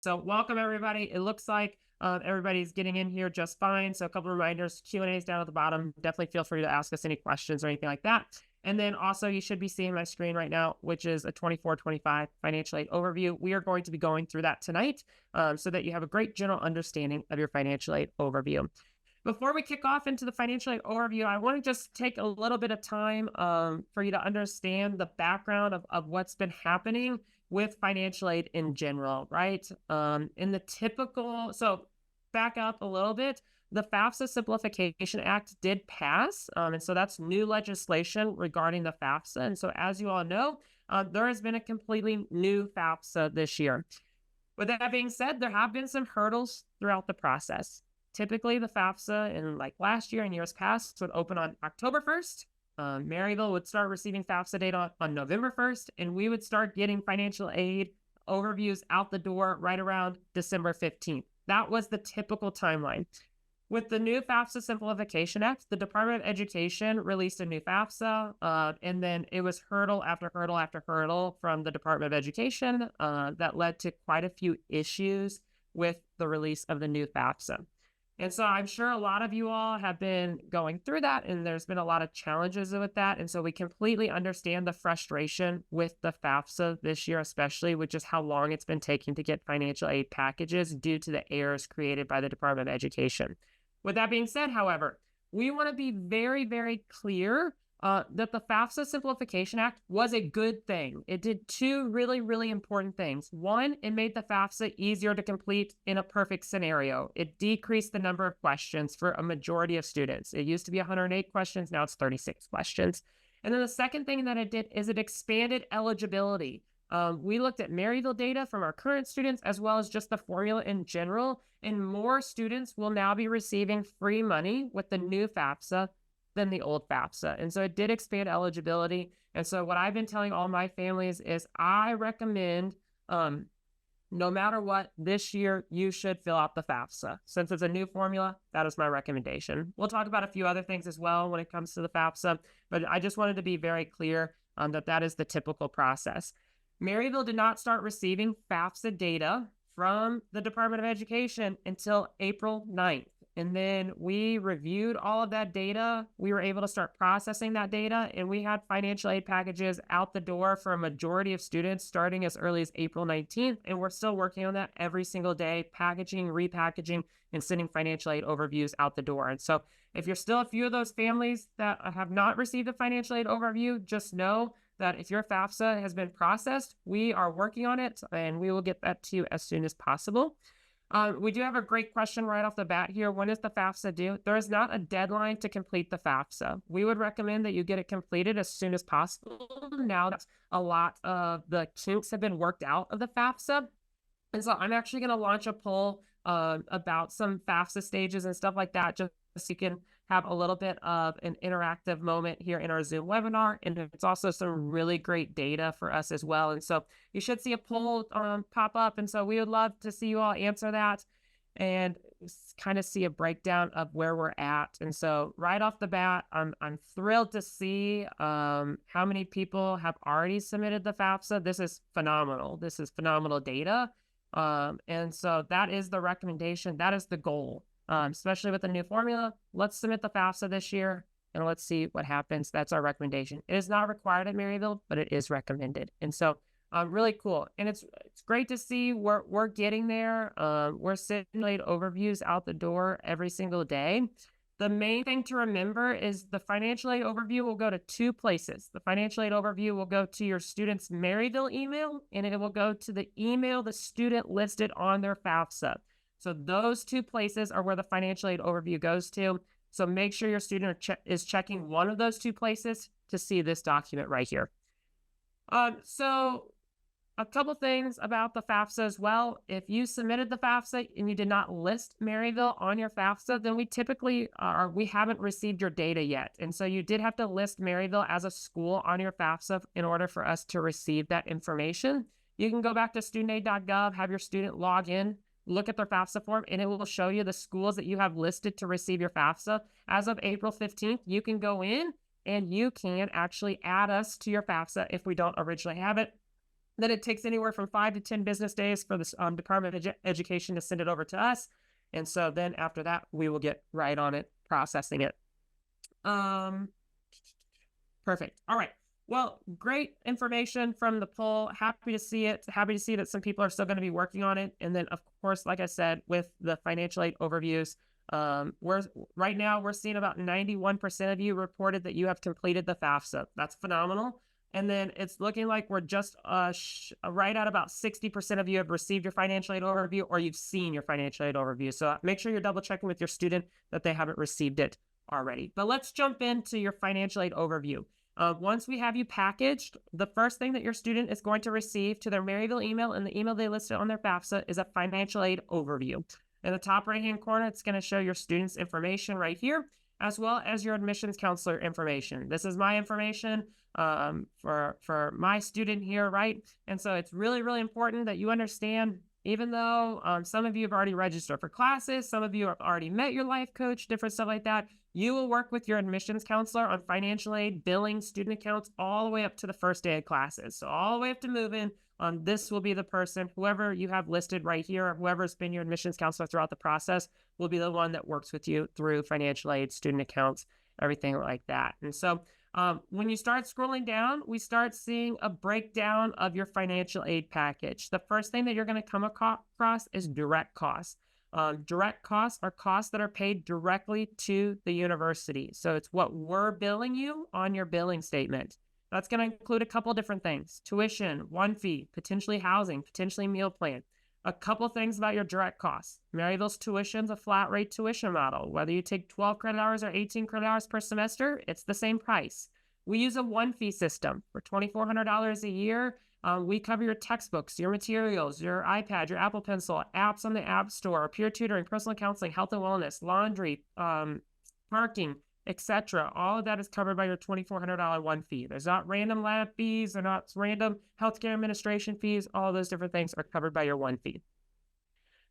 So welcome everybody. It looks like everybody's getting in here just fine. So a couple of reminders, Q&As down at the bottom. Definitely feel free to ask us any questions or anything like that. And then also you should be seeing my screen right now, which is a 24-25 financial aid overview. We are going to be going through that tonight so that you have a great general understanding of your financial aid overview. Before we kick off into the financial aid overview, I want to just take a little bit of time for you to understand the background of what's been happening with financial aid in general, right? In the so back up a little bit, the FAFSA Simplification Act did pass. And so that's new legislation regarding the FAFSA. And so as you all know, there has been a completely new FAFSA this year. With that being said, there have been some hurdles throughout the process. Typically, the FAFSA in like last year and years past would open on October 1st. Maryville would start receiving FAFSA data on November 1st, and we would start getting financial aid overviews out the door right around December 15th. That was the typical timeline. With the new FAFSA Simplification Act, the Department of Education released a new FAFSA, and then it was hurdle after hurdle after hurdle from the Department of Education that led to quite a few issues with the release of the new FAFSA. And so I'm sure a lot of you all have been going through that, and there's been a lot of challenges with that. And so we completely understand the frustration with the FAFSA this year, especially with just how long it's been taking to get financial aid packages due to the errors created by the Department of Education. With that being said, however, we want to be very, very clear that the FAFSA Simplification Act was a good thing. It did two really, really important things. One, it made the FAFSA easier to complete in a perfect scenario. It decreased the number of questions for a majority of students. It used to be 108 questions, now it's 36 questions. And then the second thing that it did is it expanded eligibility. We looked at Maryville data from our current students as well as just the formula in general, and more students will now be receiving free money with the new FAFSA than the old FAFSA. And so it did expand eligibility. And so what I've been telling all my families is I recommend, no matter what, this year, you should fill out the FAFSA. Since it's a new formula, that is my recommendation. We'll talk about a few other things as well when it comes to the FAFSA, but I just wanted to be very clear that that is the typical process. Maryville did not start receiving FAFSA data from the Department of Education until April 9th. And then we reviewed all of that data. We were able to start processing that data, and we had financial aid packages out the door for a majority of students starting as early as April 19th. And we're still working on that every single day, packaging, repackaging, and sending financial aid overviews out the door. And so if you're still a few of those families that have not received a financial aid overview, just know that if your FAFSA has been processed, we are working on it, and we will get that to you as soon as possible. We do have a great question right off the bat here. When is the FAFSA due? There is not a deadline to complete the FAFSA. We would recommend that you get it completed as soon as possible. Now that a lot of the kinks have been worked out of the FAFSA. And so I'm actually going to launch a poll about some FAFSA stages and stuff like that, just so you can have a little bit of an interactive moment here in our Zoom webinar. And it's also some really great data for us as well. And so you should see a poll pop up. And so we would love to see you all answer that and kind of see a breakdown of where we're at. And so right off the bat, I'm thrilled to see how many people have already submitted the FAFSA. This is phenomenal. This is phenomenal data. And so that is the recommendation. That is the goal. Especially with the new formula. Let's submit the FAFSA this year and let's see what happens. That's our recommendation. It is not required at Maryville, but it is recommended. And so really cool. And it's great to see we're getting there. We're sending aid overviews out the door every single day. The main thing to remember is the financial aid overview will go to two places. The financial aid overview will go to your student's Maryville email, and it will go to the email the student listed on their FAFSA. So those two places are where the financial aid overview goes to. So make sure your student is checking one of those two places to see this document right here. So a couple things about the FAFSA as well. If you submitted the FAFSA and you did not list Maryville on your FAFSA, then we haven't received your data yet. And so you did have to list Maryville as a school on your FAFSA in order for us to receive that information. You can go back to studentaid.gov, have your student log in, look at their FAFSA form, and it will show you the schools that you have listed to receive your FAFSA. As of April 15th, you can go in and you can actually add us to your FAFSA if we don't originally have it. Then it takes anywhere from 5 to 10 business days for the Department of Education to send it over to us. And so then after that, we will get right on it, processing it. Perfect. All right. Well, great information from the poll. Happy to see it. Happy to see that some people are still going to be working on it. And then, of course, like I said, with the financial aid overviews, right now we're seeing about 91% of you reported that you have completed the FAFSA. That's phenomenal. And then it's looking like we're just right at about 60% of you have received your financial aid overview, or you've seen your financial aid overview. So make sure you're double checking with your student that they haven't received it already. But let's jump into your financial aid overview. Once we have you packaged, the first thing that your student is going to receive to their Maryville email and the email they listed on their FAFSA is a financial aid overview. In the top right-hand corner, it's going to show your student's information right here, as well as your admissions counselor information. This is my information for my student here, right? And so it's really, really important that you understand, even though some of you have already registered for classes, some of you have already met your life coach, different stuff like that, you will work with your admissions counselor on financial aid, billing, student accounts, all the way up to the first day of classes. So all the way up to move-in, this will be the person, whoever you have listed right here, or whoever's been your admissions counselor throughout the process, will be the one that works with you through financial aid, student accounts, everything like that. And so when you start scrolling down, we start seeing a breakdown of your financial aid package. The first thing that you're going to come across is direct costs. Direct costs are costs that are paid directly to the university. So it's what we're billing you on your billing statement. That's going to include a couple different things: tuition, one fee, potentially housing, potentially meal plan. A couple things about your direct costs. Maryville's tuition's a flat rate tuition model. Whether you take 12 credit hours or 18 credit hours per semester, it's the same price. We use a one fee system for $2,400 a year. We cover your textbooks, your materials, your iPad, your Apple Pencil, apps on the App Store, peer tutoring, personal counseling, health and wellness, laundry, parking, etc. All of that is covered by your $2,400 one fee. There's not random lab fees, they're not random healthcare administration fees. All of those different things are covered by your one fee.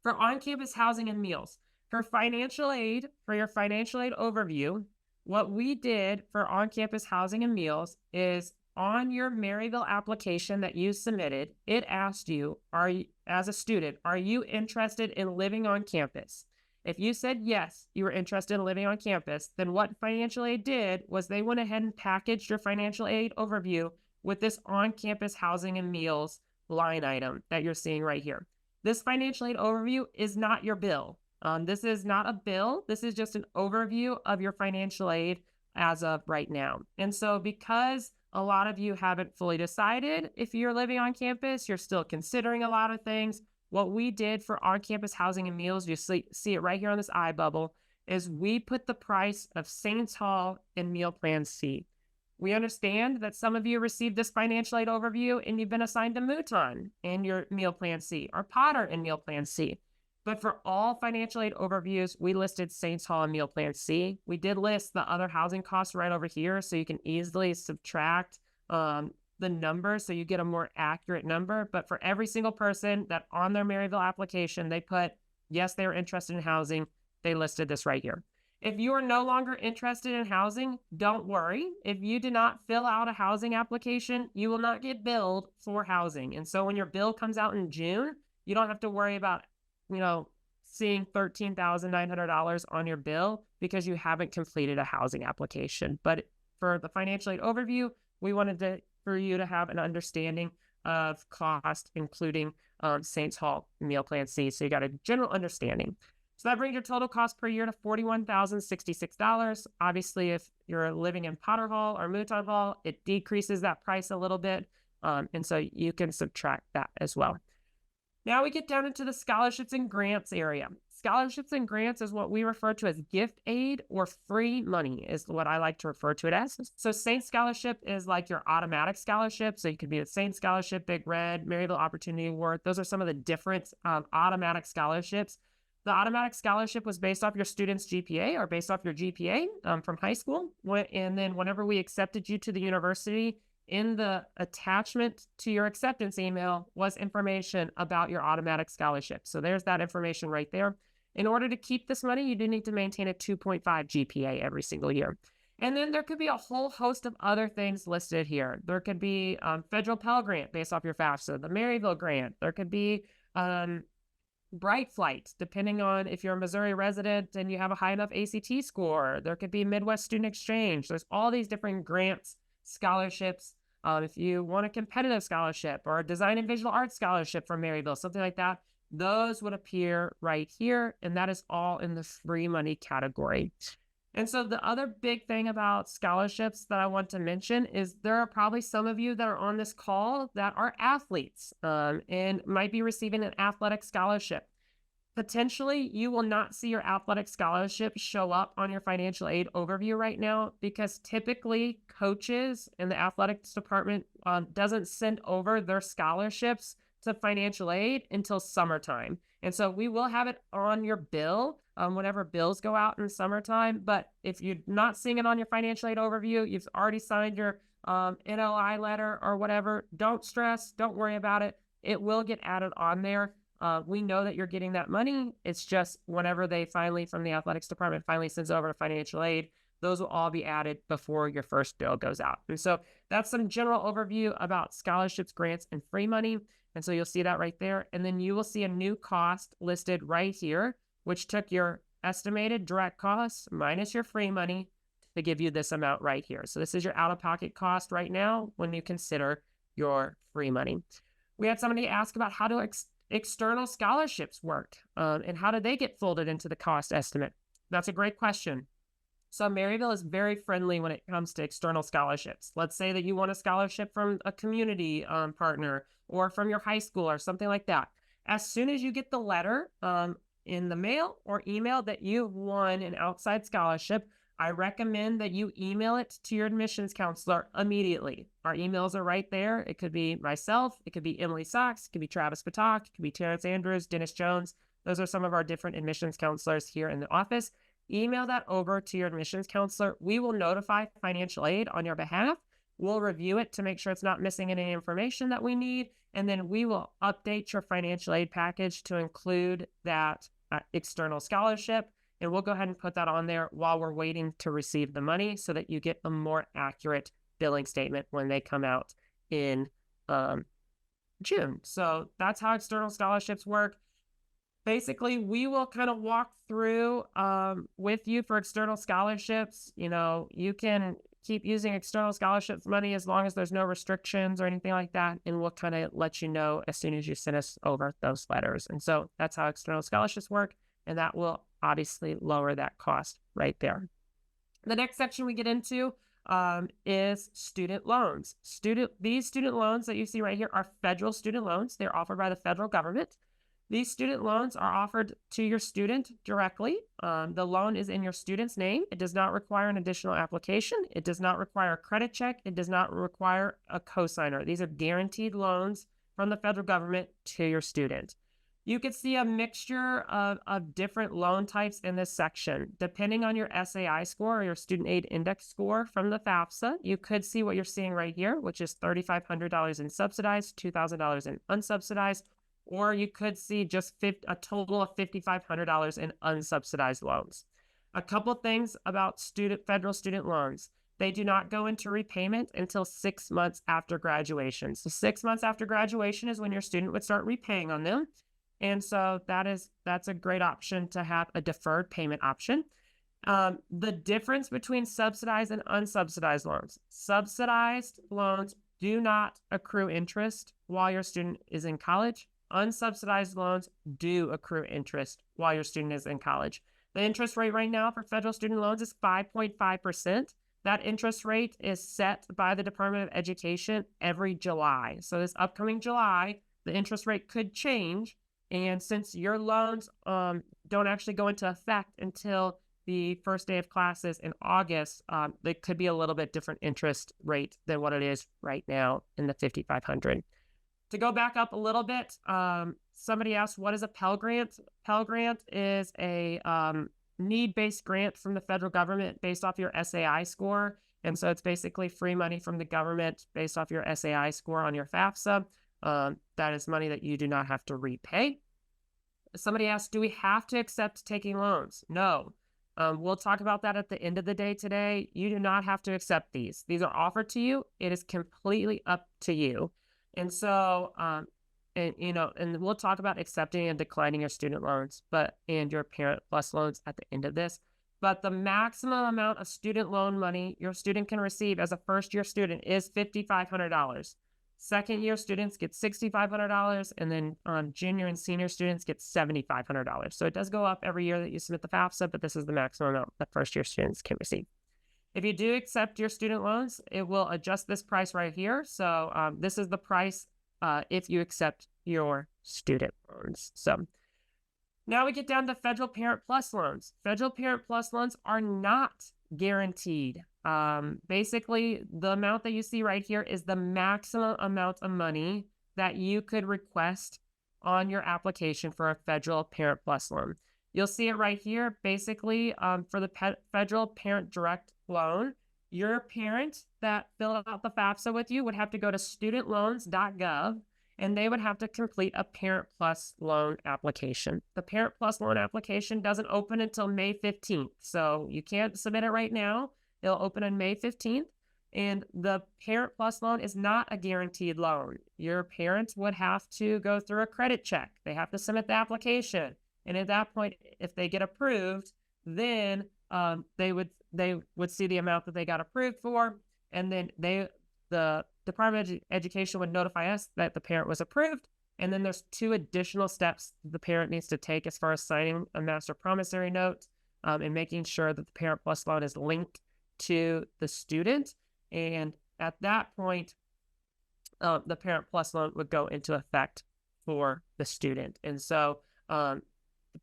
For on-campus housing and meals, for financial aid, for your financial aid overview, what we did for on-campus housing and meals is on your Maryville application that you submitted, it asked you, as a student, are you interested in living on campus? If you said yes, you were interested in living on campus, then what financial aid did was they went ahead and packaged your financial aid overview with this on-campus housing and meals line item that you're seeing right here. This financial aid overview is not your bill. This is not a bill. This is just an overview of your financial aid as of right now. And so because a lot of you haven't fully decided if you're living on campus, you're still considering a lot of things, what we did for on-campus housing and meals, you see it right here on this eye bubble, is we put the price of Saints Hall in Meal Plan C. We understand that some of you received this financial aid overview and you've been assigned to Mouton in your Meal Plan C or Potter in Meal Plan C. But for all financial aid overviews, we listed Saints Hall and Meal Plan C. We did list the other housing costs right over here, so you can easily subtract the number so you get a more accurate number. But for every single person that on their Maryville application, they put, yes, they were interested in housing, they listed this right here. If you are no longer interested in housing, don't worry. If you did not fill out a housing application, you will not get billed for housing. And so when your bill comes out in June, you don't have to worry about seeing $13,900 on your bill because you haven't completed a housing application. But for the financial aid overview, we wanted for you to have an understanding of cost, including Saints Hall Meal Plan C. So you got a general understanding. So that brings your total cost per year to $41,066. Obviously, if you're living in Potter Hall or Mouton Hall, it decreases that price a little bit. And so you can subtract that as well. Now we get down into the scholarships and grants area. Scholarships and grants is what we refer to as gift aid or free money is what I like to refer to it as. So Saint Scholarship is like your automatic scholarship. So you could be a Saint Scholarship, Big Red, Maryville Opportunity Award. Those are some of the different automatic scholarships. The automatic scholarship was based off your student's GPA or based off your GPA from high school. And then whenever we accepted you to the university, in the attachment to your acceptance email was information about your automatic scholarship. So there's that information right there. In order to keep this money, you do need to maintain a 2.5 GPA every single year. And then there could be a whole host of other things listed here. There could be federal Pell Grant based off your FAFSA, the Maryville Grant. There could be Bright Flight, depending on if you're a Missouri resident and you have a high enough ACT score. There could be Midwest Student Exchange. There's all these different grants, scholarships. If you want a competitive scholarship or a design and visual arts scholarship from Maryville, something like that, those would appear right here. And that is all in the free money category. And so the other big thing about scholarships that I want to mention is there are probably some of you that are on this call that are athletes and might be receiving an athletic scholarship. Potentially, you will not see your athletic scholarship show up on your financial aid overview right now because typically coaches in the athletics department doesn't send over their scholarships to financial aid until summertime. And so we will have it on your bill whenever bills go out in summertime. But if you're not seeing it on your financial aid overview, you've already signed your NLI letter or whatever, don't stress, don't worry about it. It will get added on there. We know that you're getting that money. It's just whenever they finally, from the athletics department, finally sends over to financial aid, those will all be added before your first bill goes out. And so that's some general overview about scholarships, grants, and free money. And so you'll see that right there. And then you will see a new cost listed right here, which took your estimated direct costs minus your free money to give you this amount right here. So this is your out-of-pocket cost right now when you consider your free money. We had somebody ask about how do external scholarships work and how do they get folded into the cost estimate? That's a great question. So Maryville is very friendly when it comes to external scholarships. Let's say that you want a scholarship from a community partner or from your high school or something like that. As soon as you get the letter in the mail or email that you've won an outside scholarship, I recommend that you email it to your admissions counselor immediately. Our emails are right there. It could be myself, it could be Emily Sachs, it could be Travis Patak, it could be Terrence Andrews, Dennis Jones. Those are some of our different admissions counselors here in the office. Email that over to your admissions counselor. We will notify financial aid on your behalf. We'll review it to make sure it's not missing any information that we need. And then we will update your financial aid package to include that external scholarship. And we'll go ahead and put that on there while we're waiting to receive the money so that you get a more accurate billing statement when they come out in June. So that's how external scholarships work. Basically, we will kind of walk through with you for external scholarships. You know, you can keep using external scholarships money as long as there's no restrictions or anything like that. And we'll kind of let you know as soon as you send us over those letters. And so that's how external scholarships work. And that will obviously lower that cost right there. The next section we get into is student loans. These student loans that you see right here are federal student loans. They're offered by the federal government. These student loans are offered to your student directly. The loan is in your student's name. It does not require an additional application. It does not require a credit check. It does not require a cosigner. These are guaranteed loans from the federal government to your student. You could see a mixture of different loan types in this section. Depending on your SAI score or your Student Aid Index score from the FAFSA, you could see what you're seeing right here, which is $3,500 in subsidized, $2,000 in unsubsidized, or you could see just a total of $5,500 in unsubsidized loans. A couple things about federal student loans. They do not go into repayment until 6 months after graduation. So 6 months after graduation is when your student would start repaying on them. And so that's a great option to have a deferred payment option. The difference between subsidized and unsubsidized loans. Subsidized loans do not accrue interest while your student is in college. Unsubsidized loans do accrue interest while your student is in college. The interest rate right now for federal student loans is 5.5%. That interest rate is set by the Department of Education every July. So this upcoming July, the interest rate could change. And since your loans don't actually go into effect until the first day of classes in August, there could be a little bit different interest rate than what it is right now in the $5,500. To go back up a little bit, somebody asked, what is a Pell Grant? Pell Grant is a need-based grant from the federal government based off your SAI score. And so it's basically free money from the government based off your SAI score on your FAFSA. That is money that you do not have to repay. Somebody asked, do we have to accept taking loans? No. We'll talk about that at the end of the day today. You do not have to accept these. These are offered to you. It is completely up to you. And so, and we'll talk about accepting and declining your student loans, and your Parent Plus loans at the end of this. But the maximum amount of student loan money your student can receive as a first-year student is $5,500. Second-year students get $6,500, and then junior and senior students get $7,500. So it does go up every year that you submit the FAFSA, but this is the maximum amount that first-year students can receive. If you do accept your student loans, it will adjust this price right here. So this is the price if you accept your student loans. So now we get down to Federal Parent Plus loans. Federal Parent Plus loans are not guaranteed. Basically, the amount that you see right here is the maximum amount of money that you could request on your application for a Federal Parent Plus loan. You'll see it right here. Basically, for the Federal Parent Direct loan, your parent that filled out the FAFSA with you would have to go to studentloans.gov, and they would have to complete a Parent Plus loan application. The Parent Plus loan application doesn't open until May 15th, so you can't submit it right now. It'll open on May 15th, and the Parent Plus loan is not a guaranteed loan. Your parents would have to go through a credit check. They have to submit the application, and at that point, if they get approved, then they would see the amount that they got approved for, and then the Department of Education would notify us that the parent was approved. And then there's 2 additional steps the parent needs to take as far as signing a master promissory note and making sure that the Parent Plus loan is linked to the student. And at that point, the Parent Plus loan would go into effect for the student. And so the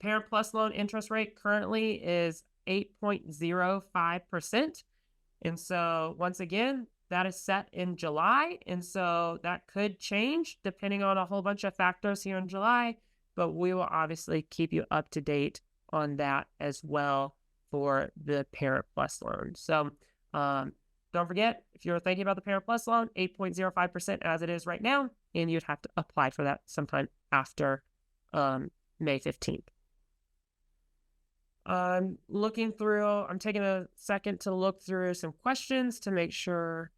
Parent Plus loan interest rate currently is 8.05%. And so once again, that is set in July, and so that could change depending on a whole bunch of factors here in July, but we will obviously keep you up to date on that as well for the Parent Plus loan. So don't forget, if you're thinking about the Parent Plus loan, 8.05% as it is right now, and you'd have to apply for that sometime after May 15th. I'm taking a second to look through some questions to make sure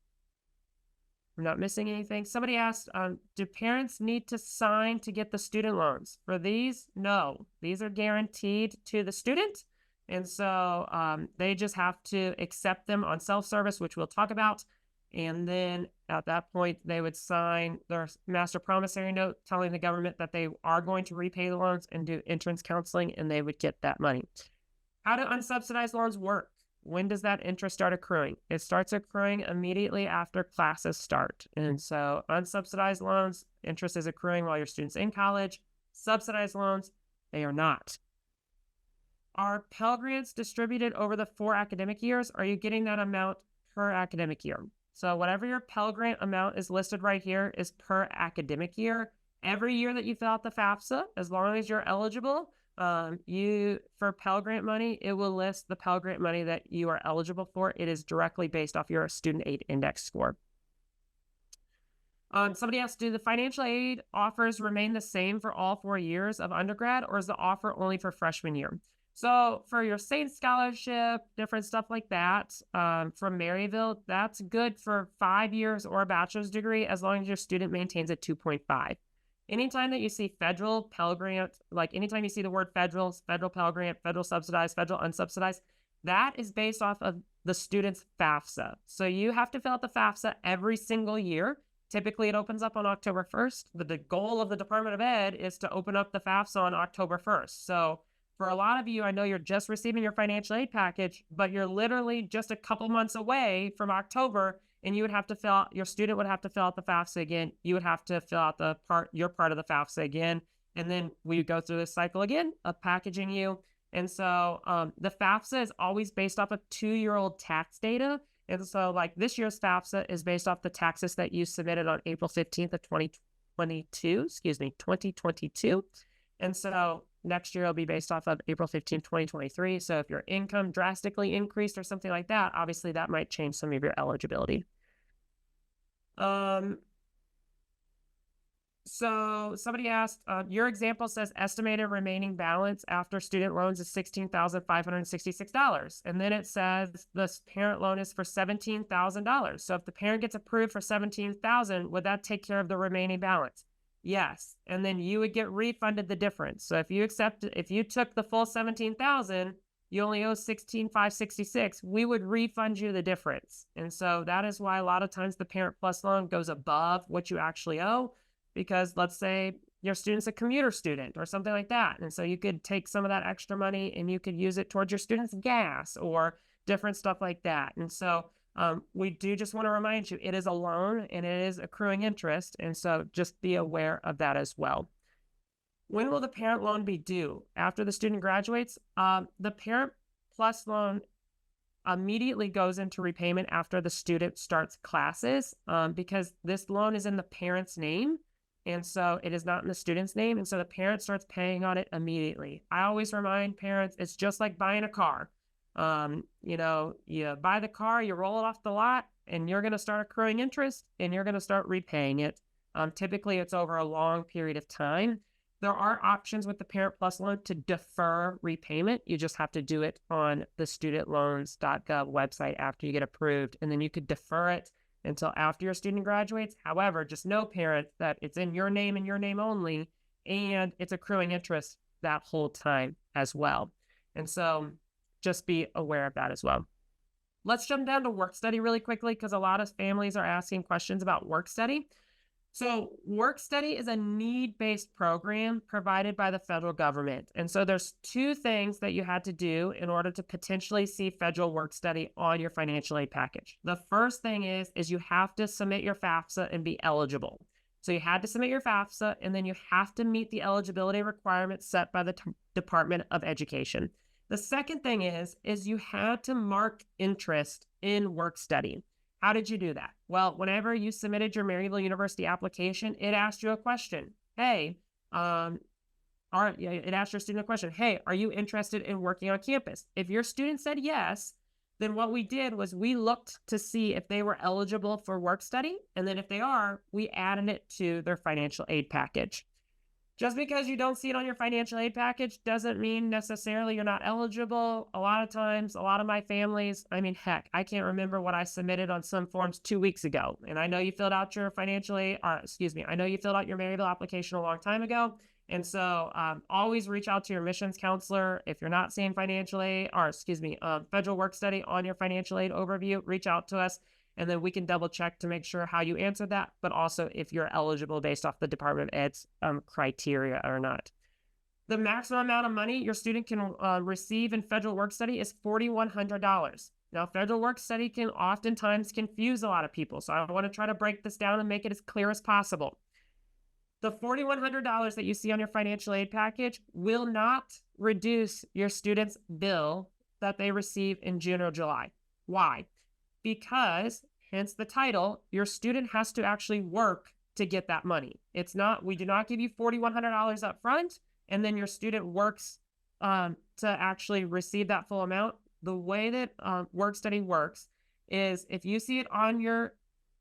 I'm not missing anything. Somebody asked, do parents need to sign to get the student loans? For these, no. These are guaranteed to the student. And so they just have to accept them on self-service, which we'll talk about. And then at that point, they would sign their master promissory note telling the government that they are going to repay the loans and do entrance counseling, and they would get that money. How do unsubsidized loans work? When does that interest start accruing? It starts accruing immediately after classes start. And so unsubsidized loans, interest is accruing while your student's in college. Subsidized loans, they are not. Are Pell Grants distributed over the 4 academic years? Are you getting that amount per academic year? So whatever your Pell Grant amount is listed right here is per academic year. Every year that you fill out the FAFSA, as long as you're eligible, for Pell Grant money, it will list the Pell Grant money that you are eligible for. It is directly based off your student aid index score. Somebody asked, do the financial aid offers remain the same for all 4 years of undergrad, or is the offer only for freshman year? So for your SAINT scholarship, different stuff like that, from Maryville, that's good for 5 years or a bachelor's degree as long as your student maintains a 2.5. Anytime that you see federal Pell Grant, like anytime you see the word federal Pell Grant, federal subsidized, federal unsubsidized, that is based off of the student's FAFSA. So you have to fill out the FAFSA every single year. Typically, it opens up on October 1st. The goal of the Department of Ed is to open up the FAFSA on October 1st. So for a lot of you, I know you're just receiving your financial aid package, but you're literally just a couple months away from October, and you would have to your student would have to fill out the FAFSA again. You would have to fill out your part of the FAFSA again. And then we go through this cycle again of packaging you. And so the FAFSA is always based off of 2-year-old tax data. And so like this year's FAFSA is based off the taxes that you submitted on April 15th of 2022. And so next year it'll be based off of April 15th, 2023. So if your income drastically increased or something like that, obviously that might change some of your eligibility. So somebody asked, your example says estimated remaining balance after student loans is $16,566. And then it says the parent loan is for $17,000. So if the parent gets approved for $17,000, would that take care of the remaining balance? Yes. And then you would get refunded the difference. So if you took the full 17,000, you only owe 16,566, we would refund you the difference. And so that is why a lot of times the Parent Plus loan goes above what you actually owe, because let's say your student's a commuter student or something like that. And so you could take some of that extra money and you could use it towards your student's gas or different stuff like that. And so we do just want to remind you, it is a loan and it is accruing interest. And so just be aware of that as well. When will the parent loan be due? After the student graduates? The Parent Plus loan immediately goes into repayment after the student starts classes, because this loan is in the parent's name. And so it is not in the student's name. And so the parent starts paying on it immediately. I always remind parents, it's just like buying a car. You buy the car, you roll it off the lot, and you're going to start accruing interest and you're going to start repaying it. Typically, it's over a long period of time. There are options with the Parent Plus loan to defer repayment. You just have to do it on the studentloans.gov website after you get approved, and then you could defer it until after your student graduates. However, just know, parents, that it's in your name and your name only, and it's accruing interest that whole time as well. And so just be aware of that as well. Let's jump down to work study really quickly, because a lot of families are asking questions about work study. So work study is a need-based program provided by the federal government. And so there's two things that you had to do in order to potentially see federal work study on your financial aid package. The first thing is you have to submit your FAFSA and be eligible. So you had to submit your FAFSA, and then you have to meet the eligibility requirements set by the Department of Education. The second thing is you had to mark interest in work study. How did you do that? Well, whenever you submitted your Maryville University application, it asked you a question. Hey, it asked your student a question. Hey, are you interested in working on campus? If your student said yes, then what we did was we looked to see if they were eligible for work study. And then if they are, we added it to their financial aid package. Just because you don't see it on your financial aid package doesn't mean necessarily you're not eligible. A lot of times, a lot of my families, heck, I can't remember what I submitted on some forms 2 weeks ago. And I know you filled out your I know you filled out your Maryville application a long time ago. And so always reach out to your admissions counselor. If you're not seeing federal work study on your financial aid overview, reach out to us. And then we can double check to make sure how you answered that, but also if you're eligible based off the Department of Ed's criteria or not. The maximum amount of money your student can receive in federal work study is $4,100. Now, federal work study can oftentimes confuse a lot of people, so I want to try to break this down and make it as clear as possible. The $4,100 that you see on your financial aid package will not reduce your student's bill that they receive in June or July. Why? Because, hence the title, your student has to actually work to get that money. We do not give you $4,100 up front, and then your student works to actually receive that full amount. The way that work study works is if you see it on your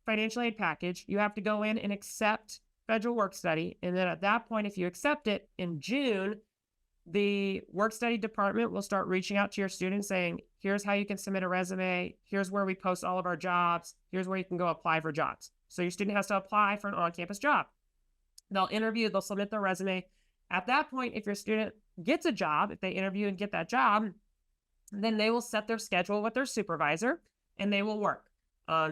financial aid package, you have to go in and accept federal work study. And then at that point, if you accept it in June, the work study department will start reaching out to your students saying, here's how you can submit a resume. Here's where we post all of our jobs. Here's where you can go apply for jobs. So your student has to apply for an on-campus job. They'll interview, they'll submit their resume. At that point, if your student gets a job, if they interview and get that job, then they will set their schedule with their supervisor and they will work.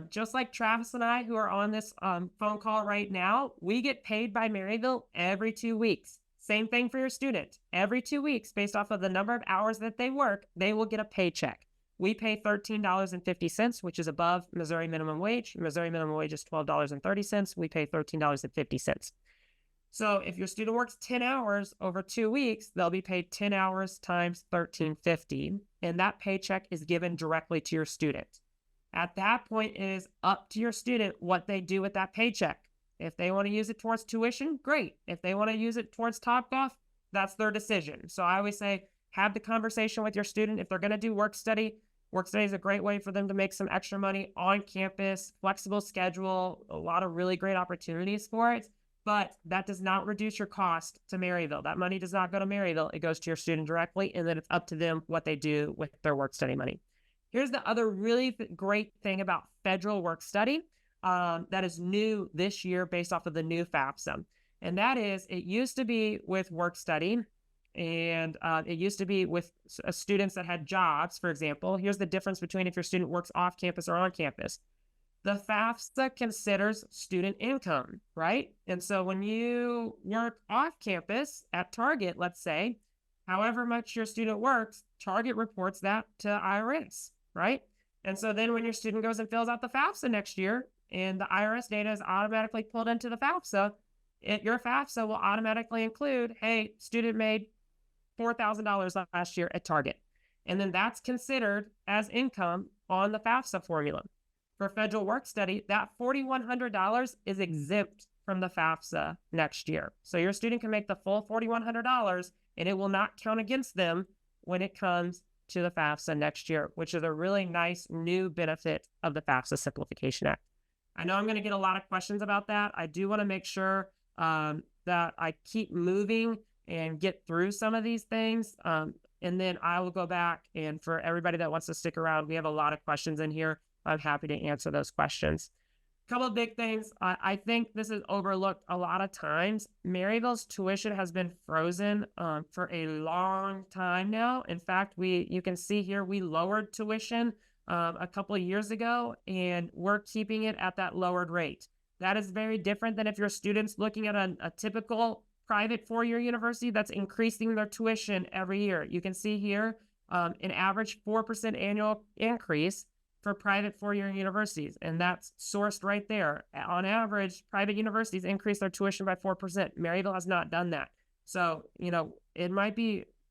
Just like Travis and I, who are on this phone call right now, we get paid by Maryville every 2 weeks. Same thing for your student. Every 2 weeks, based off of the number of hours that they work, they will get a paycheck. We pay $13.50, which is above Missouri minimum wage. Missouri minimum wage is $12.30. We pay $13.50. So if your student works 10 hours over 2 weeks, they'll be paid 10 hours times $13.50, and that paycheck is given directly to your student. At that point, it is up to your student what they do with that paycheck. If they want to use it towards tuition, great. If they want to use it towards Topgolf, that's their decision. So I always say, have the conversation with your student. If they're going to do work study is a great way for them to make some extra money on campus, flexible schedule, a lot of really great opportunities for it. but that does not reduce your cost to Maryville. That money does not go to Maryville. It goes to your student directly, and then it's up to them what they do with their work study money. Here's the other really great thing about federal work study that is new this year based off of the new FAFSA. And that is, it used to be with work study, and it used to be with students that had jobs, for example. Here's the difference between if your student works off campus or on campus. The FAFSA considers student income, right? And so when you work off campus at Target, let's say, however much your student works, Target reports that to IRS, right? And so then when your student goes and fills out the FAFSA next year and the IRS data is automatically pulled into the FAFSA, your FAFSA will automatically include, hey, student made $4,000 last year at Target. And then that's considered as income on the FAFSA formula. For federal work study, that $4,100 is exempt from the FAFSA next year. So your student can make the full $4,100 and it will not count against them when it comes to the FAFSA next year, which is a really nice new benefit of the FAFSA Simplification Act. I know I'm going to get a lot of questions about that. I do want to make sure that I keep moving and get through some of these things. And then I will go back, and for everybody that wants to stick around, we have a lot of questions in here. I'm happy to answer those questions. A couple of big things. I think this is overlooked a lot of times. Maryville's tuition has been frozen for a long time now. In fact, you can see here, we lowered tuition a couple of years ago, and we're keeping it at that lowered rate. That is very different than if your student's looking at a typical private four-year university that's increasing their tuition every year. You can see here an average 4% annual increase for private four-year universities, and that's sourced right there. On average, private universities increase their tuition by 4%. Maryville has not done that. So,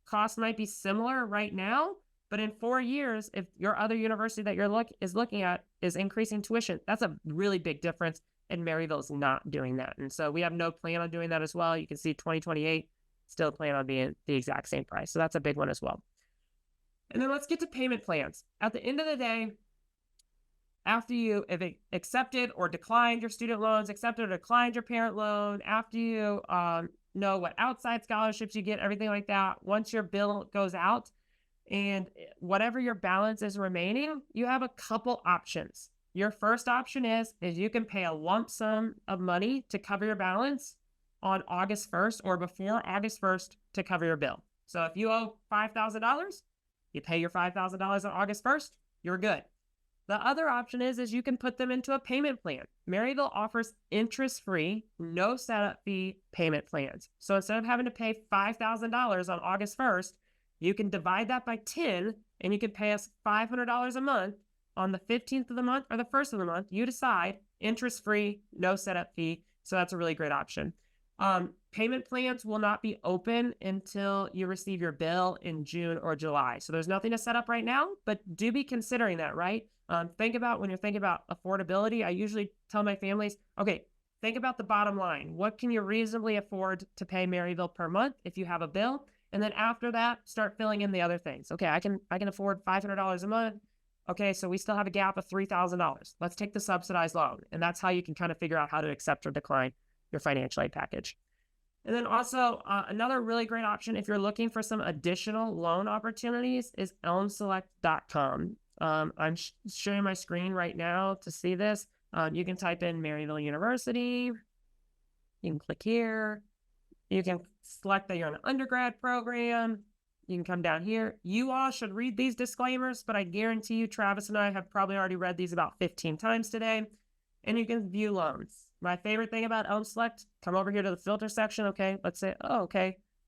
cost might be similar right now, but in 4 years, if your other university that you're looking at is increasing tuition, that's a really big difference, and Maryville is not doing that. And so we have no plan on doing that as well. You can see 2028 still plan on being the exact same price. So that's a big one as well. And then let's get to payment plans. At the end of the day, after you have accepted or declined your student loans, accepted or declined your parent loan, after you know what outside scholarships you get, everything like that, once your bill goes out and whatever your balance is remaining, you have a couple options. Your first option is you can pay a lump sum of money to cover your balance on August 1st or before August 1st to cover your bill. So if you owe $5,000, you pay your $5,000 on August 1st, you're good. The other option is you can put them into a payment plan. Maryville offers interest-free, no setup fee payment plans. So instead of having to pay $5,000 on August 1st, you can divide that by 10 and you can pay us $500 a month on the 15th of the month or the 1st of the month. You decide, interest-free, no setup fee. So that's a really great option. Payment plans will not be open until you receive your bill in June or July. So there's nothing to set up right now, but do be considering that, right? Think about when you're thinking about affordability. I usually tell my families, okay, think about the bottom line. What can you reasonably afford to pay Maryville per month if you have a bill? And then after that, start filling in the other things. Okay, I can afford $500 a month. Okay, so we still have a gap of $3,000. Let's take the subsidized loan. And that's how you can kind of figure out how to accept or decline your financial aid package. And then also another really great option if you're looking for some additional loan opportunities is elmselect.com. I'm sharing my screen right now to see this. You can type in Maryville University. You can click here. You can select that you're in an undergrad program. You can come down here. You all should read these disclaimers, but I guarantee you Travis and I have probably already read these about 15 times today. And you can view loans. My favorite thing about Elm Select, come over here to the filter section. Okay, let's say,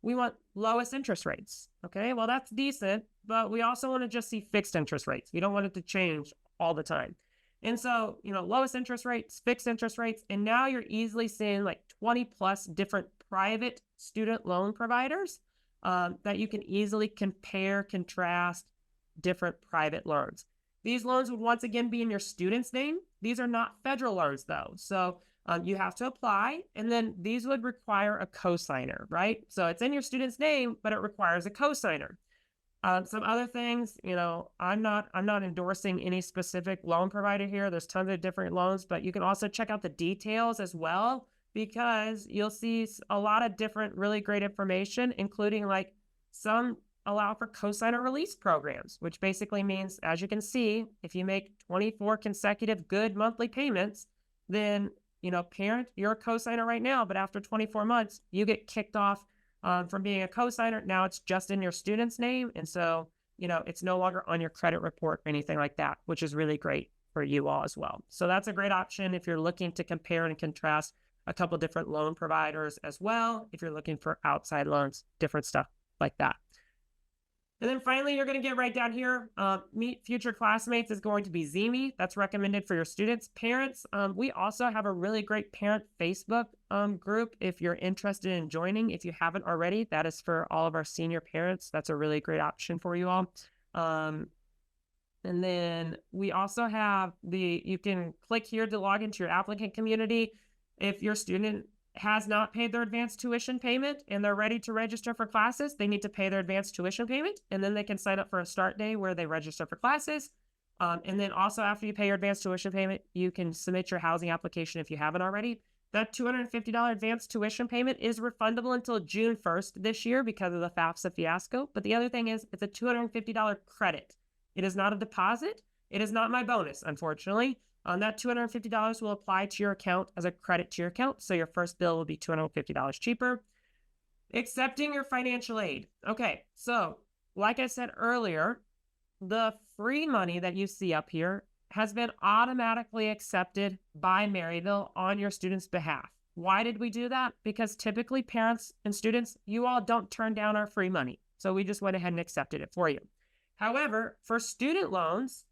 we want lowest interest rates. Okay, well, that's decent, but we also want to just see fixed interest rates. We don't want it to change all the time. And so, lowest interest rates, fixed interest rates, and now you're easily seeing like 20 plus different private student loan providers that you can easily compare, contrast different private loans. These loans would once again be in your student's name. These are not federal loans though. So you have to apply, and then these would require a cosigner, right? So it's in your student's name, but it requires a cosigner. Some other things, I'm not endorsing any specific loan provider here. There's tons of different loans, but you can also check out the details as well because you'll see a lot of different really great information, including like some allow for cosigner release programs, which basically means, as you can see, if you make 24 consecutive good monthly payments, then, parent, you're a cosigner right now, but after 24 months, you get kicked off from being a cosigner. Now it's just in your student's name. And so, it's no longer on your credit report or anything like that, which is really great for you all as well. So that's a great option if you're looking to compare and contrast a couple different loan providers as well. If you're looking for outside loans, different stuff like that. And then finally, you're going to get right down here. Meet Future Classmates is going to be Zeemi. That's recommended for your students. Parents, we also have a really great parent Facebook group if you're interested in joining. If you haven't already, that is for all of our senior parents. That's a really great option for you all. And then we also have you can click here to log into your applicant community. If your student has not paid their advanced tuition payment and they're ready to register for classes, they need to pay their advanced tuition payment, and then they can sign up for a start day where they register for classes. And then also after you pay your advanced tuition payment, you can submit your housing application if you haven't already. That $250 advanced tuition payment is refundable until June 1st this year because of the FAFSA fiasco. But the other thing is it's a $250 credit. It is not a deposit. It is not my bonus, unfortunately. That $250 will apply to your account as a credit to your account. So your first bill will be $250 cheaper. Accepting your financial aid. Okay, so like I said earlier, the free money that you see up here has been automatically accepted by Maryville on your students' behalf. Why did we do that? Because typically parents and students, you all don't turn down our free money. So we just went ahead and accepted it for you. However, for student loans,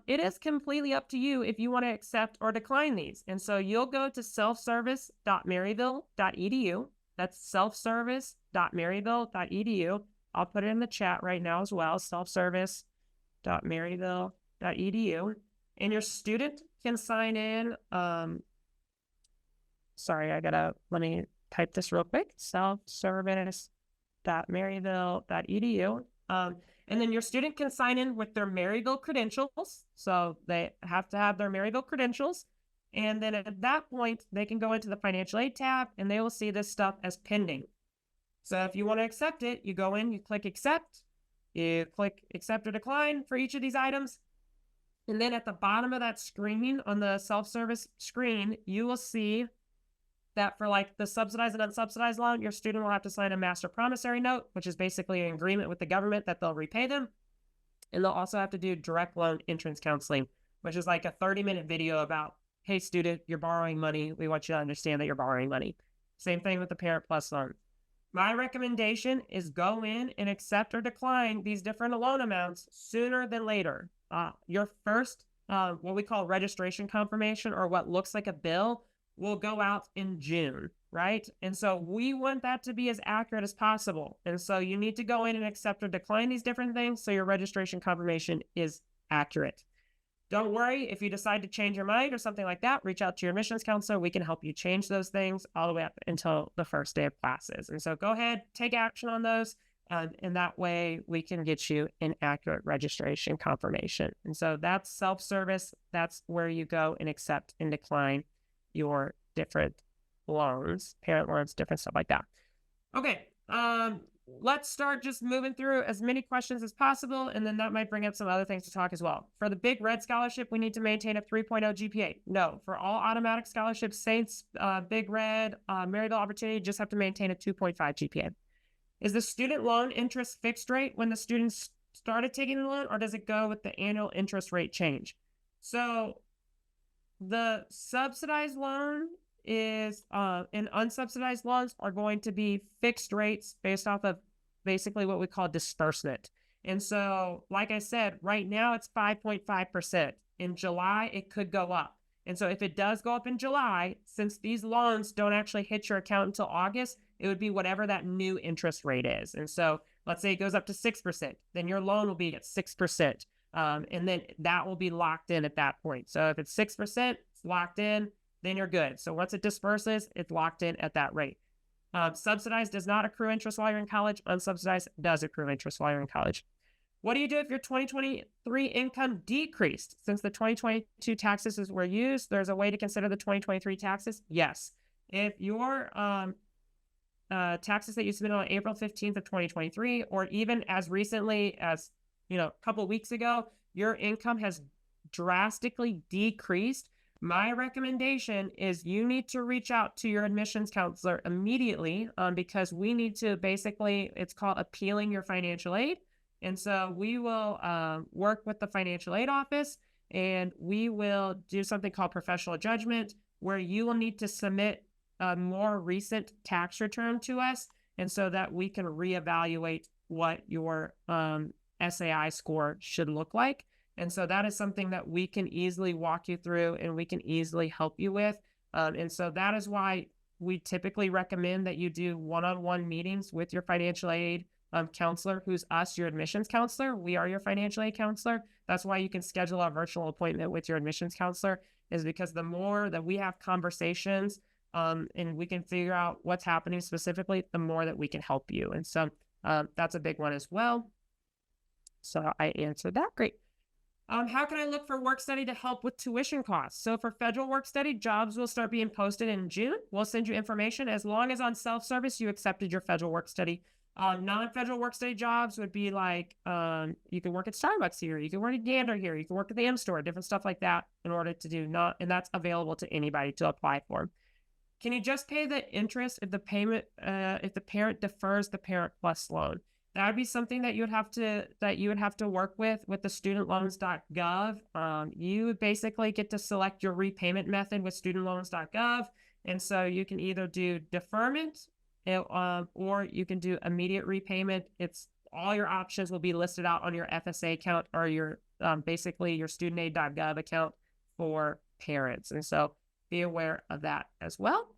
it is completely up to you if you want to accept or decline these. And so you'll go to selfservice.maryville.edu. That's selfservice.maryville.edu. I'll put it in the chat right now as well, selfservice.maryville.edu. And your student can sign in. Let me type this real quick. Selfservice.maryville.edu. And then your student can sign in with their Maryville credentials. So they have to have their Maryville credentials. And then at that point, they can go into the financial aid tab and they will see this stuff as pending. So if you want to accept it, you go in, you click accept, you click accept or decline for each of these items. And then at the bottom of that screen on the self-service screen, you will see that for like the subsidized and unsubsidized loan, your student will have to sign a master promissory note, which is basically an agreement with the government that they'll repay them. And they'll also have to do direct loan entrance counseling, which is like a 30-minute video about, hey, student, you're borrowing money. We want you to understand that you're borrowing money. Same thing with the Parent Plus loan. My recommendation is go in and accept or decline these different loan amounts sooner than later. Your first, what we call registration confirmation, or what looks like a bill, will go out in June, right? And so we want that to be as accurate as possible. And so you need to go in and accept or decline these different things so your registration confirmation is accurate. Don't worry, if you decide to change your mind or something like that, reach out to your admissions counselor. We can help you change those things all the way up until the first day of classes. And so go ahead, take action on those. And that way we can get you an accurate registration confirmation. And so that's self-service. That's where you go and accept and decline your different loans, parent loans, different stuff like that. Okay, let's start just moving through as many questions as possible, and then that might bring up some other things to talk as well. For the Big Red Scholarship, we need to maintain a 3.0 GPA. No, for all automatic scholarships, Saints, Big Red, Maryville Opportunity, just have to maintain a 2.5 GPA. Is the student loan interest fixed rate when the students started taking the loan, or does it go with the annual interest rate change? So the subsidized loan is, and unsubsidized loans are going to be fixed rates based off of basically what we call disbursement. And so, like I said, right now it's 5.5%. In July, it could go up. And so if it does go up in July, since these loans don't actually hit your account until August, it would be whatever that new interest rate is. And so let's say it goes up to 6%, then your loan will be at 6%. And then that will be locked in at that point. So if it's 6%, it's locked in, then you're good. So once it disperses, it's locked in at that rate. Subsidized does not accrue interest while you're in college. Unsubsidized does accrue interest while you're in college. What do you do if your 2023 income decreased? Since the 2022 taxes were used, there's a way to consider the 2023 taxes? Yes. If your taxes that you submitted on April 15th of 2023, or even as recently as, a couple of weeks ago, your income has drastically decreased, my recommendation is you need to reach out to your admissions counselor immediately, because we need to basically, it's called appealing your financial aid. And so we will work with the financial aid office, and we will do something called professional judgment, where you will need to submit a more recent tax return to us, and so that we can reevaluate what your SAI score should look like. And so that is something that we can easily walk you through and we can easily help you with. And so that is why we typically recommend that you do one-on-one meetings with your financial aid counselor, who's us, your admissions counselor. We are your financial aid counselor. That's why you can schedule a virtual appointment with your admissions counselor, is because the more that we have conversations and we can figure out what's happening specifically, the more that we can help you. And so that's a big one as well. So I answered that. Great. How can I look for work study to help with tuition costs? So for federal work study, jobs will start being posted in June. We'll send you information as long as on self-service you accepted your federal work study. Non-federal work study jobs would be like, you can work at Starbucks here, you can work at Gander here, you can work at the M-Store, different stuff like that in order to do and that's available to anybody to apply for. Can you just pay the interest if the parent defers the Parent Plus loan? That would be something that you would have to work with the studentloans.gov. You basically get to select your repayment method with studentloans.gov. And so you can either do deferment or you can do immediate repayment. All your options will be listed out on your FSA account or your basically your studentaid.gov account for parents. And so be aware of that as well.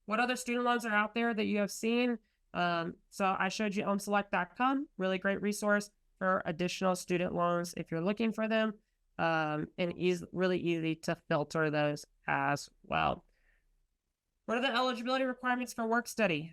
What other student loans are out there that you have seen? So I showed you ownselect.com, really great resource for additional student loans if you're looking for them, and really easy to filter those as well. What are the eligibility requirements for work study?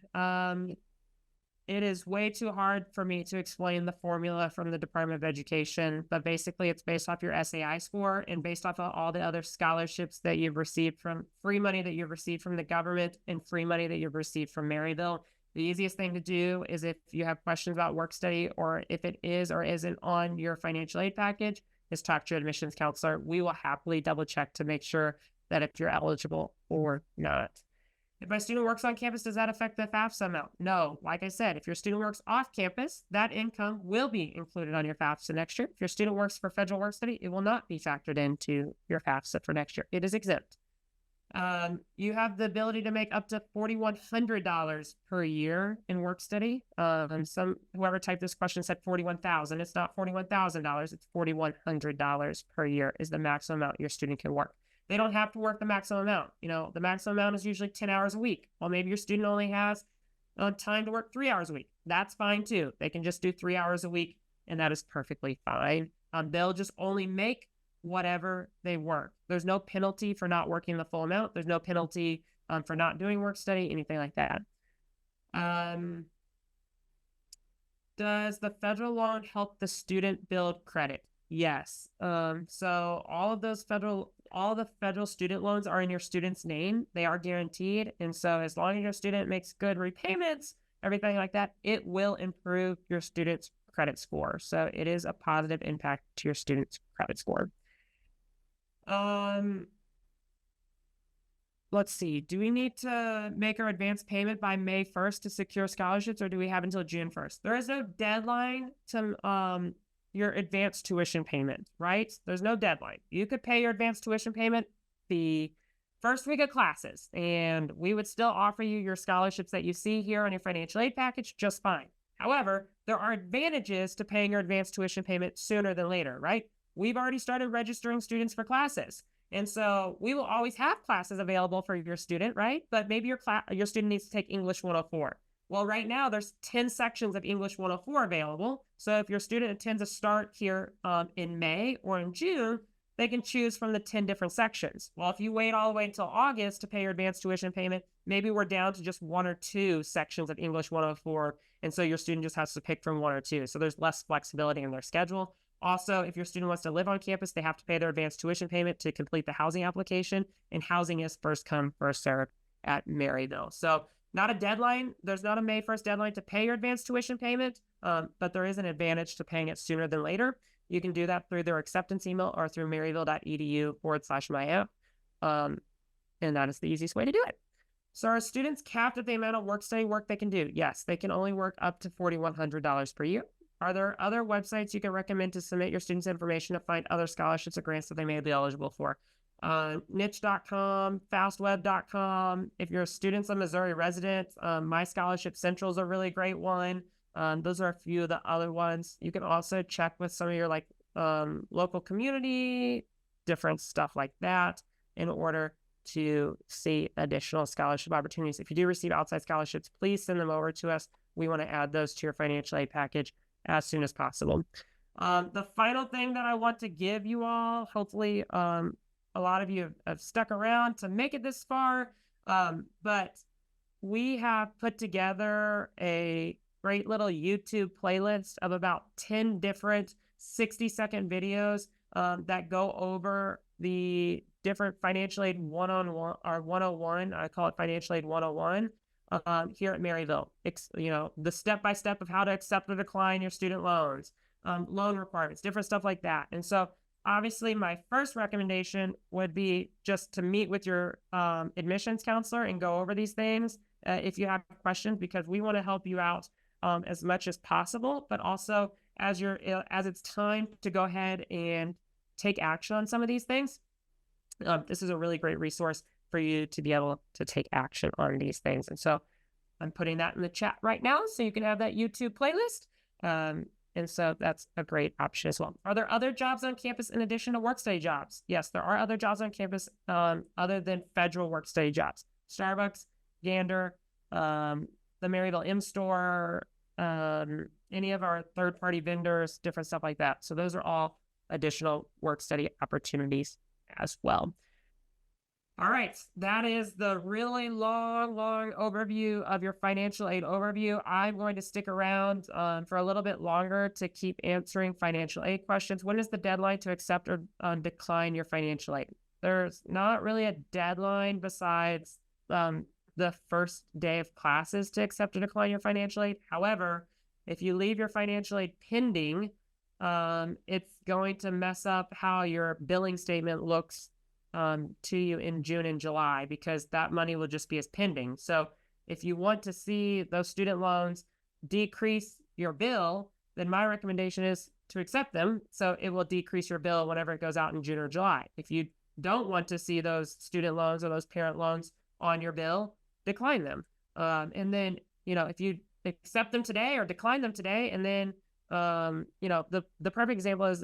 It is way too hard for me to explain the formula from the Department of Education, but basically it's based off your SAI score and based off of all the other scholarships that you've received from free money that you've received from the government and free money that you've received from Maryville. The easiest thing to do is if you have questions about work study or if it is or isn't on your financial aid package, is talk to your admissions counselor. We will happily double check to make sure that if you're eligible or not. If my student works on campus, does that affect the FAFSA amount? No. Like I said, if your student works off campus, that income will be included on your FAFSA next year. If your student works for federal work study, it will not be factored into your FAFSA for next year. It is exempt. You have the ability to make up to $4,100 per year in work study. Whoever typed this question said $41,000. It's not $41,000. It's $4,100 per year is the maximum amount your student can work. They don't have to work the maximum amount. The maximum amount is usually 10 hours a week. Well, maybe your student only has time to work 3 hours a week. That's fine too. They can just do 3 hours a week, and that is perfectly fine. They'll just only make whatever they work. There's no penalty for not working the full amount. There's no penalty for not doing work study, anything like that. Does the federal loan help the student build credit? Yes. So all the federal student loans are in your student's name. They are guaranteed. And so as long as your student makes good repayments, everything like that, it will improve your student's credit score. So it is a positive impact to your student's credit score. Let's see. Do we need to make our advance payment by May 1st to secure scholarships, or do we have until June 1st? There is no deadline to your advanced tuition payment, right? There's no deadline. You could pay your advanced tuition payment the first week of classes, and we would still offer you your scholarships that you see here on your financial aid package just fine. However, there are advantages to paying your advanced tuition payment sooner than later, right? We've already started registering students for classes. And so we will always have classes available for your student, right? But maybe your student needs to take English 104. Well, right now there's 10 sections of English 104 available. So if your student intends to start here in May or in June, they can choose from the 10 different sections. Well, if you wait all the way until August to pay your advanced tuition payment, maybe we're down to just 1 or 2 sections of English 104. And so your student just has to pick from 1 or 2. So there's less flexibility in their schedule. Also, if your student wants to live on campus, they have to pay their advanced tuition payment to complete the housing application. And housing is first come, first served at Maryville. So not a deadline. There's not a May 1st deadline to pay your advanced tuition payment, but there is an advantage to paying it sooner than later. You can do that through their acceptance email or through maryville.edu/myapp. And that is the easiest way to do it. So are students capped at the amount of work-study work they can do? Yes, they can only work up to $4,100 per year. Are there other websites you can recommend to submit your students' information to find other scholarships or grants that they may be eligible for? Niche.com, fastweb.com. If you're a student's a Missouri resident, My Scholarship Central is a really great one. Those are a few of the other ones. You can also check with some of your local community, different stuff like that in order to see additional scholarship opportunities. If you do receive outside scholarships, please send them over to us. We want to add those to your financial aid package as soon as possible. The final thing that I want to give you all, hopefully a lot of you have stuck around to make it this far, but we have put together a great little YouTube playlist of about 10 different 60-second videos that go over the different financial aid one-on-one or 101. I call it financial aid 101 here at Maryville. The step-by-step of how to accept or decline your student loans, loan requirements, different stuff like that. And so obviously my first recommendation would be just to meet with your admissions counselor and go over these things if you have questions, because we want to help you out as much as possible, but also as it's time to go ahead and take action on some of these things. This is a really great resource for you to be able to take action on these things. And so I'm putting that in the chat right now so you can have that YouTube playlist. And so that's a great option as well. Are there other jobs on campus in addition to work-study jobs? Yes, there are other jobs on campus other than federal work-study jobs. Starbucks, Gander, the Maryville M-Store, any of our third-party vendors, different stuff like that. So those are all additional work-study opportunities as well. All right, that is the really long overview of your financial aid overview. I'm going to stick around for a little bit longer to keep answering financial aid questions. When is the deadline to accept or decline your financial aid? There's not really a deadline besides the first day of classes to accept or decline your financial aid. However, if you leave your financial aid pending, it's going to mess up how your billing statement looks to you in June and July, because that money will just be as pending. So if you want to see those student loans decrease your bill, then my recommendation is to accept them. So it will decrease your bill whenever it goes out in June or July. If you don't want to see those student loans or those parent loans on your bill, decline them. And then, if you accept them today or decline them today, and then, the perfect example is,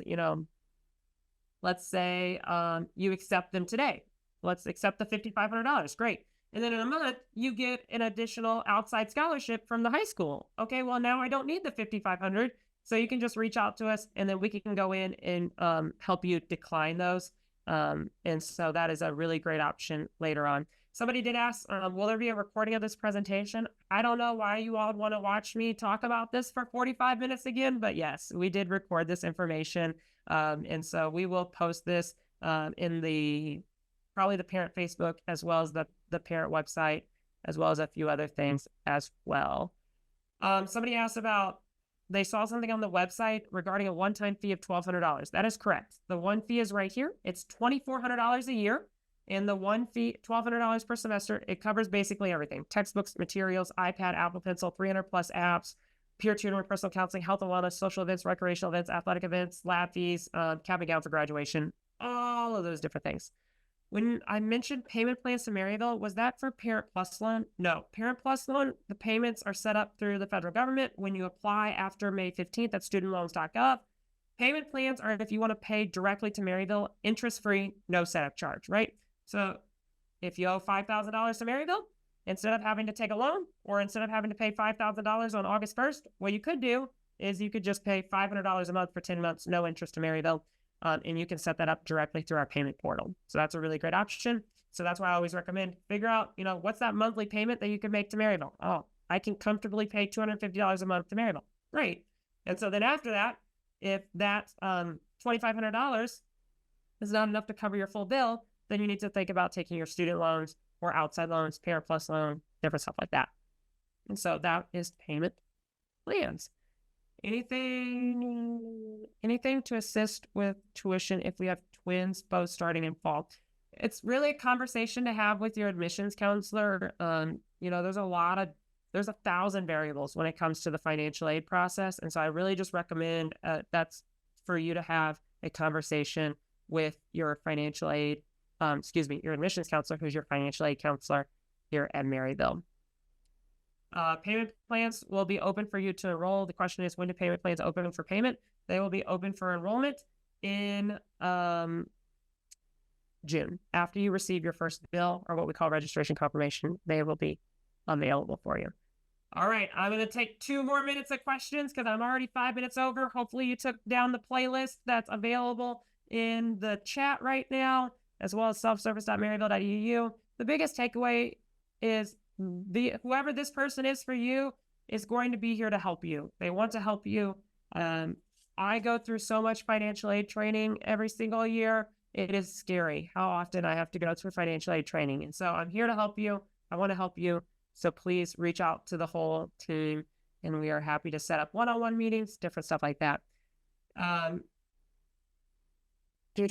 let's say you accept them today. Let's accept the $5,500. Great. And then in a month, you get an additional outside scholarship from the high school. Okay, well, now I don't need the $5,500. So you can just reach out to us, and then we can go in and help you decline those. And so that is a really great option later on. Somebody did ask, will there be a recording of this presentation? I don't know why you all want to watch me talk about this for 45 minutes again, but yes, we did record this information. And so we will post this in probably the parent Facebook, as well as the parent website, as well as a few other things as well. Somebody asked about, they saw something on the website regarding a one-time fee of $1,200. That is correct. The one fee is right here. It's $2,400 a year. And the one fee, $1,200 per semester, it covers basically everything: textbooks, materials, iPad, Apple Pencil, 300 plus apps, peer tutoring, personal counseling, health and wellness, social events, recreational events, athletic events, lab fees, cap and gown for graduation, all of those different things. When I mentioned payment plans to Maryville, was that for Parent Plus loan? No. Parent Plus loan, the payments are set up through the federal government. When you apply after May 15th at studentloans.gov, payment plans are if you want to pay directly to Maryville, interest-free, no setup charge, right? So if you owe $5,000 to Maryville, instead of having to take a loan, or instead of having to pay $5,000 on August 1st, what you could do is you could just pay $500 a month for 10 months, no interest to Maryville, and you can set that up directly through our payment portal. So that's a really great option. So that's why I always recommend figure out, what's that monthly payment that you can make to Maryville? Oh, I can comfortably pay $250 a month to Maryville. Great. And so then after that, if that $2,500 is not enough to cover your full bill, then you need to think about taking your student loans or outside loans, Parent Plus loan, different stuff like that. And so that is payment plans. Anything to assist with tuition if we have twins both starting in fall? It's really a conversation to have with your admissions counselor. There's 1,000 variables when it comes to the financial aid process. And so I really just recommend that's for you to have a conversation with your financial aid, your admissions counselor, who's your financial aid counselor here at Maryville. Payment plans will be open for you to enroll. The question is, when do payment plans open for payment? They will be open for enrollment in June. After you receive your first bill, or what we call registration confirmation, they will be available for you. All right, I'm going to take 2 more minutes of questions because I'm already 5 minutes over. Hopefully you took down the playlist that's available in the chat right now, as well as selfservice.maryville.edu. The biggest takeaway is whoever this person is for you is going to be here to help you. They want to help you. I go through so much financial aid training every single year. It is scary how often I have to go through financial aid training. And so I'm here to help you. I want to help you. So please reach out to the whole team, and we are happy to set up one-on-one meetings, different stuff like that. A few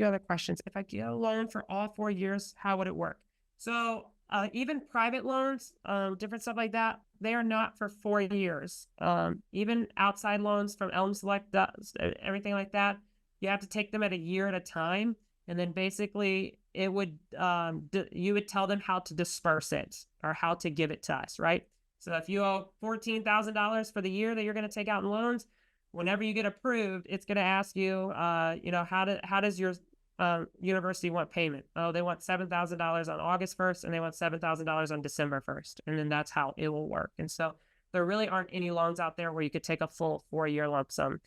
other questions. If I get a loan for all 4 years, how would it work? So even private loans, different stuff like that, they are not for 4 years. Even outside loans from Elm Select, everything like that, you have to take them at a year at a time. And then basically it would, you would tell them how to disperse it or how to give it to us, right? So if you owe $14,000 for the year that you're going to take out in loans, whenever you get approved, it's going to ask you, how does your university want payment? Oh, they want $7,000 on August 1st, and they want $7,000 on December 1st. And then that's how it will work. And so there really aren't any loans out there where you could take a full 4-year lump sum.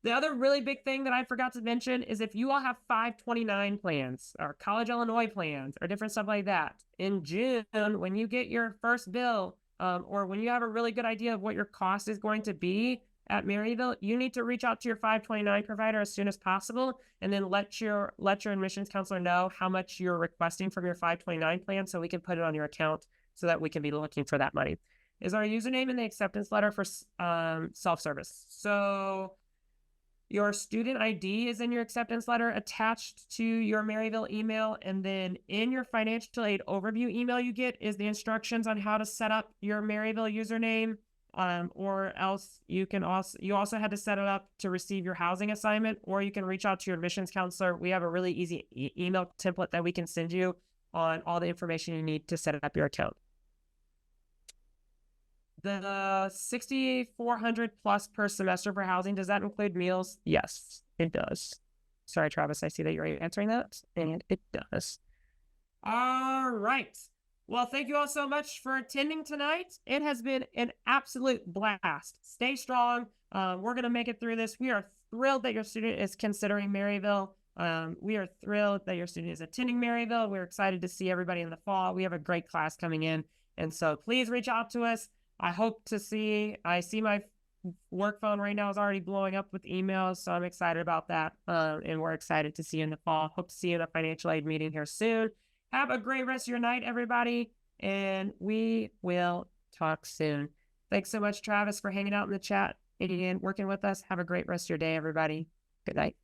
The other really big thing that I forgot to mention is if you all have 529 plans or College Illinois plans or different stuff like that, in June, when you get your first bill, or when you have a really good idea of what your cost is going to be at Maryville, you need to reach out to your 529 provider as soon as possible, and then let your admissions counselor know how much you're requesting from your 529 plan so we can put it on your account so that we can be looking for that money. Is our username in the acceptance letter for self-service? So your student ID is in your acceptance letter attached to your Maryville email, and then in your financial aid overview email you get is the instructions on how to set up your Maryville username. Or else you also had to set it up to receive your housing assignment, or you can reach out to your admissions counselor. We have a really easy email template that we can send you on all the information you need to set up your account. The $6,400 plus per semester for housing, does that include meals? Yes, it does. Sorry, Travis, I see that you're answering that, and it does. All right. Well, thank you all so much for attending tonight. It has been an absolute blast. Stay strong. We're going to make it through this. We are thrilled that your student is considering Maryville. We are thrilled that your student is attending Maryville. We're excited to see everybody in the fall. We have a great class coming in. And so please reach out to us. I see my work phone right now is already blowing up with emails. So I'm excited about that. And we're excited to see you in the fall. Hope to see you in a financial aid meeting here soon. Have a great rest of your night, everybody, and we will talk soon. Thanks so much, Travis, for hanging out in the chat and working with us. Have a great rest of your day, everybody. Good night.